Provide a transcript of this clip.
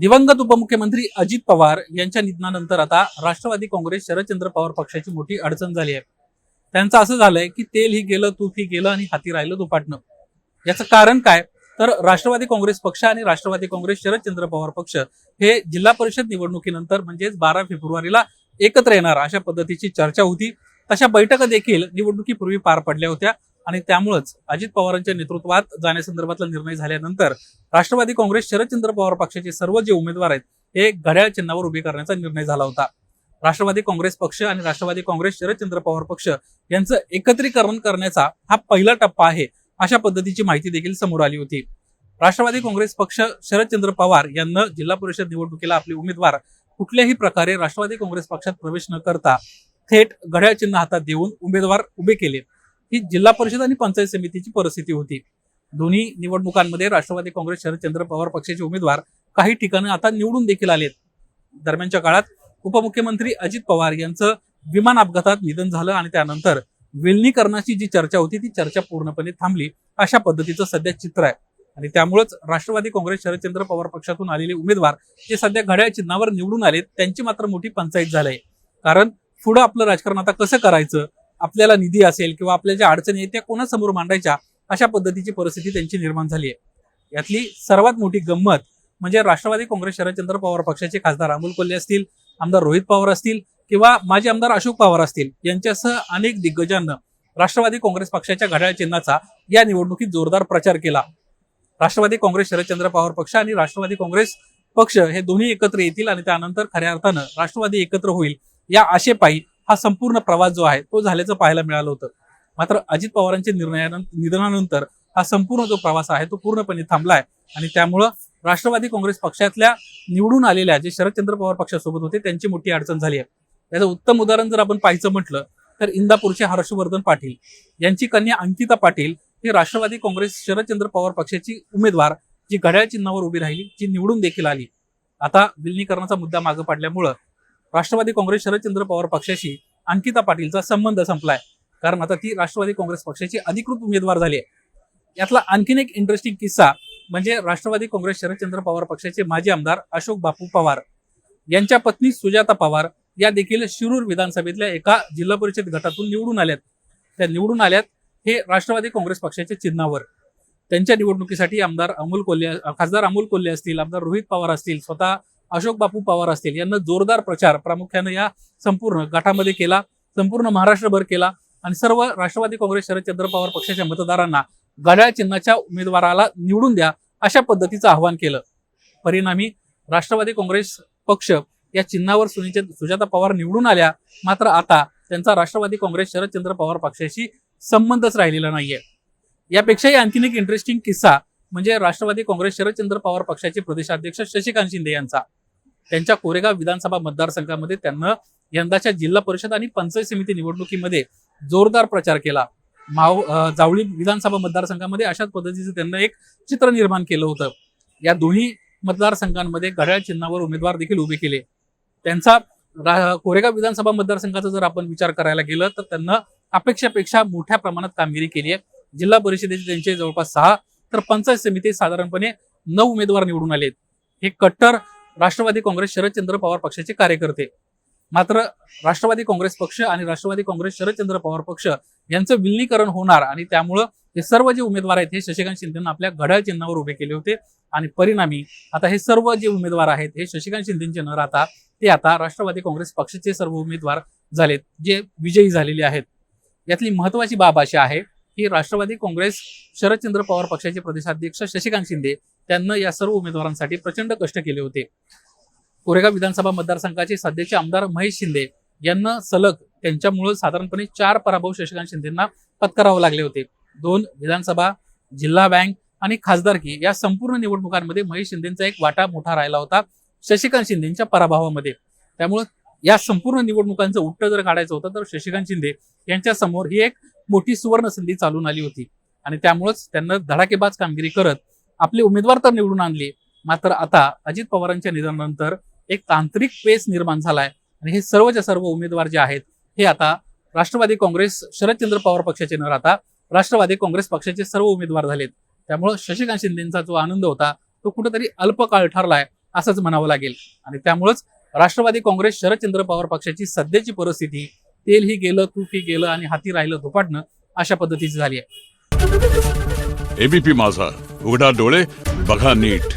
दिवंगत उपमुख्यमंत्री अजित पवार यांच्या निधनानंतर आता राष्ट्रवादी काँग्रेस शरदचंद्र पवार पक्षाची मोठी अडचण झाली आहे। त्यांचं असं झालंय की तेल ही गेलं, तूप ही गेलं आणि हाती राहिलं दुपाटणं। याचं कारण काय तर राष्ट्रवादी काँग्रेस पक्ष आणि राष्ट्रवादी काँग्रेस शरदचंद्र पवार पक्ष हे जिल्हा परिषद निवडणुकीनंतर म्हणजेच 12 फेब्रुवारीला एकत्र येणार अशा पद्धतीची चर्चा होती। तशा बैठका देखील निवडणुकीपूर्वी पार पडल्या होत्या आणि त्यामुळेच अजित पवारांच्या नेतृत्वात जाण्यासंदर्भातला निर्णय झाल्यानंतर राष्ट्रवादी काँग्रेस शरदचंद्र पवार पक्षाचे सर्व जे उमेदवार आहेत हे घड्याळ चिन्हावर उभे करण्याचा निर्णय झाला होता। राष्ट्रवादी काँग्रेस पक्ष आणि राष्ट्रवादी काँग्रेस शरदचंद्र पवार पक्ष यांचं एकत्रीकरण करण्याचा हा पहिला टप्पा आहे अशा पद्धतीची माहिती देखील समोर आली होती। राष्ट्रवादी काँग्रेस पक्ष शरदचंद्र पवार यांना जिल्हा परिषद निवडणुकीला आपले उमेदवार कुठल्याही प्रकारे राष्ट्रवादी काँग्रेस पक्षात प्रवेश न करता थेट घड्याळ चिन्ह हातात देऊन उमेदवार उभे केले। ही जिल्हा परिषद आणि पंचायत समितीची परिस्थिती होती। दोन्ही निवडणुकांमध्ये राष्ट्रवादी काँग्रेस शरदचंद्र पवार पक्षाचे उमेदवार काही ठिकाणी आता निवडून देखील आलेत। दरम्यानच्या काळात उपमुख्यमंत्री अजित पवार यांचं विमान अपघातात निधन झालं आणि त्यानंतर विलनीकरणाची जी चर्चा होती ती चर्चा पूर्णपणे थांबली अशा पद्धतीचं सध्या चित्र आहे। आणि त्यामुळेच राष्ट्रवादी काँग्रेस शरदचंद्र पवार पक्षातून आलेले उमेदवार जे सध्या घड्याळ चिन्हावर निवडून आलेत त्यांची मात्र मोठी पंचायत झाली। कारण पुढे आपलं राजकारण आता कसं करायचं, आपल्याला निधी असेल किंवा आपल्या ज्या अडचणी आहेत त्या कोणासमोर मांडायच्या अशा पद्धतीची परिस्थिती त्यांची निर्माण झाली आहे। यातली सर्वात मोठी गंमत म्हणजे राष्ट्रवादी काँग्रेस शरदचंद्र पवार पक्षाचे खासदार अमोल कोल्हे असतील, आमदार रोहित पवार असतील किंवा माजी आमदार अशोक पवार असतील यांच्यासह अनेक दिग्गजांना राष्ट्रवादी काँग्रेस पक्षाच्या घड्याळ चिन्हाचा या निवडणुकीत जोरदार प्रचार केला। राष्ट्रवादी काँग्रेस शरदचंद्र पवार पक्ष आणि राष्ट्रवादी काँग्रेस पक्ष हे दोन्ही एकत्र येतील आणि त्यानंतर खऱ्या अर्थानं राष्ट्रवादी एकत्र होईल या आशेपायी हा संपूर्ण प्रवास जो आहे तो झाल्याचं पाहायला मिळालं होतं। मात्र अजित पवारांच्या निधनानंतर हा संपूर्ण जो प्रवास आहे तो पूर्णपणे थांबलाय आणि त्यामुळं राष्ट्रवादी काँग्रेस पक्षातल्या निवडून आलेल्या जे शरदचंद्र पवार पक्षासोबत होते त्यांची मोठी अडचण झाली आहे। याचं उत्तम उदाहरण जर आपण पाहायचं म्हटलं तर इंदापूरचे हर्षवर्धन पाटील यांची कन्या अंकिता पाटील ही राष्ट्रवादी काँग्रेस शरदचंद्र पवार पक्षाची उमेदवार जी घड्याळ चिन्हावर उभी राहिली, जी निवडून देखील आली। आता विलनीकरणाचा मुद्दा मागे पडल्यामुळं राष्ट्रवादी काँग्रेस शरदचंद्र पवार पक्षाशी अंकिता पाटीलचा संबंध संपलाय, कारण आता ती राष्ट्रवादी काँग्रेस पक्षाची अधिकृत उमेदवार झाली आहे। यातला आणखीन एक इंटरेस्टिंग किस्सा म्हणजे राष्ट्रवादी काँग्रेस शरदचंद्र पवार पक्षाचे माजी आमदार अशोक बापू पवार यांच्या पत्नी सुजाता पवार या देखील शिरूर विधानसभेतल्या एका जिल्हा परिषद गटातून निवडून आल्यात। त्या निवडून आल्यात हे राष्ट्रवादी काँग्रेस पक्षाच्या चिन्हावर। त्यांच्या निवडणुकीसाठी खासदार अमोल कोल्हे असतील, आमदार रोहित पवार असतील, स्वतः अशोक बापू पवार असतील यांना जोरदार प्रचार प्रामुख्याने या संपूर्ण गटामध्ये केला, संपूर्ण महाराष्ट्रभर केला आणि सर्व राष्ट्रवादी काँग्रेस शरदचंद्र पवार पक्षाच्या मतदारांना घड्याळ चिन्हाच्या उमेदवाराला निवडून द्या अशा पद्धतीचं आवाहन केलं। परिणामी राष्ट्रवादी काँग्रेस पक्ष या चिन्हावर सुजाता पवार निवडून आल्या, मात्र आता त्यांचा राष्ट्रवादी काँग्रेस शरदचंद्र पवार पक्षाशी संबंधच राहिलेला नाहीये। यापेक्षाही आणखीन एक इंटरेस्टिंग किस्सा म्हणजे राष्ट्रवादी काँग्रेस शरदचंद्र पवार पक्षाचे प्रदेशाध्यक्ष शशिकांत शिंदे यांचा। त्यांच्या कोरेगाव विधानसभा मतदारसंघामध्ये त्यांना यंदाच्या जिल्हा परिषद आणि पंचायत समिती निवडणुकीमध्ये जोरदार प्रचार केला। जावळी विधानसभा मतदारसंघामध्ये अशाच पद्धतीचं त्यांना एक चित्र निर्माण केलं होतं। या दोन्ही मतदारसंघांमध्ये घड्याळ चिन्हावर उमेदवार देखील उभे केले। त्यांचा कोरेगाव विधानसभा मतदारसंघाचा जर आपण विचार करायला गेलं तर त्यांना अपेक्षेपेक्षा मोठ्या प्रमाणात कामगिरी केली आहे। जिल्हा परिषदेचे त्यांचे जवळपास 6 तर पंचायत समितीत साधारणपणे 9 उमेदवार निवडून आलेत। हे कट्टर राष्ट्रवादी काँग्रेस शरदचंद्र पवार पक्षाचे कार्यकर्ते। मात्र राष्ट्रवादी काँग्रेस पक्ष आणि राष्ट्रवादी काँग्रेस शरदचंद्र पवार पक्ष यांचं विलनीकरण होणार आणि त्यामुळं हे सर्व जे उमेदवार आहेत हे शशिकांत शिंदेंना आपल्या घड्याळ चिन्हावर उभे केले होते आणि परिणामी आता हे सर्व जे उमेदवार आहेत हे शशिकांत शिंदेंचे न राहता ते आता राष्ट्रवादी काँग्रेस पक्षाचे सर्व उमेदवार झालेत जे विजयी झालेले आहेत। यातली महत्वाची बाब अशी आहे की राष्ट्रवादी काँग्रेस शरदचंद्र पवार पक्षाचे प्रदेशाध्यक्ष शशिकांत शिंदे त्यांना या सर्व उमेदवारांसाठी प्रचंड कष्ट केले होते। कोरेगाव विधानसभा मतदारसंघाचे सध्याचे आमदार महेश शिंदे यांना सलग त्यांच्यामुळे साधारणपणे 4 पराभव शशिकांत शिंदेंना पत्करावे लागले होते। 2 विधानसभा, जिल्हा बँक आणि खासदारकी या संपूर्ण निवडणुकांमध्ये महेश शिंदेंचा एक वाटा मोठा राहिला होता शशिकांत शिंदेंच्या पराभवामध्ये। त्यामुळे या संपूर्ण निवडणुकांचं उट्ट जर काढायचं होतं तर शशिकांत शिंदे यांच्या समोर ही एक मोठी सुवर्ण संधी चालून आली होती आणि त्यामुळेच त्यांना धडाकेबाज कामगिरी करत आपले उमेदवार तर निवडून आणले, मात्र आता अजित पवारांच्या निधनानंतर एक तांत्रिक पेच निर्माण झालाय आणि हे सर्वच्या सर्व उमेदवार जे आहेत हे आता राष्ट्रवादी काँग्रेस शरदचंद्र पवार पक्षाचे न राहता राष्ट्रवादी काँग्रेस पक्षाचे सर्व उमेदवार झालेत। त्यामुळे शशिकांत शिंदेंचा जो आनंद होता तो कुठेतरी अल्पकाळ ठरलाय असंच म्हणावं लागेल. आणि त्यामुळेच राष्ट्रवादी काँग्रेस शरदचंद्र पवार पक्षाची सध्याची परिस्थिती तेल ही गेलं तूप ही गेलं आणि हाती राहिलं धुपाटणं अशा पद्धतीची झाली आहे. एबीपी माझा, उघडा डोळे बघा नीट.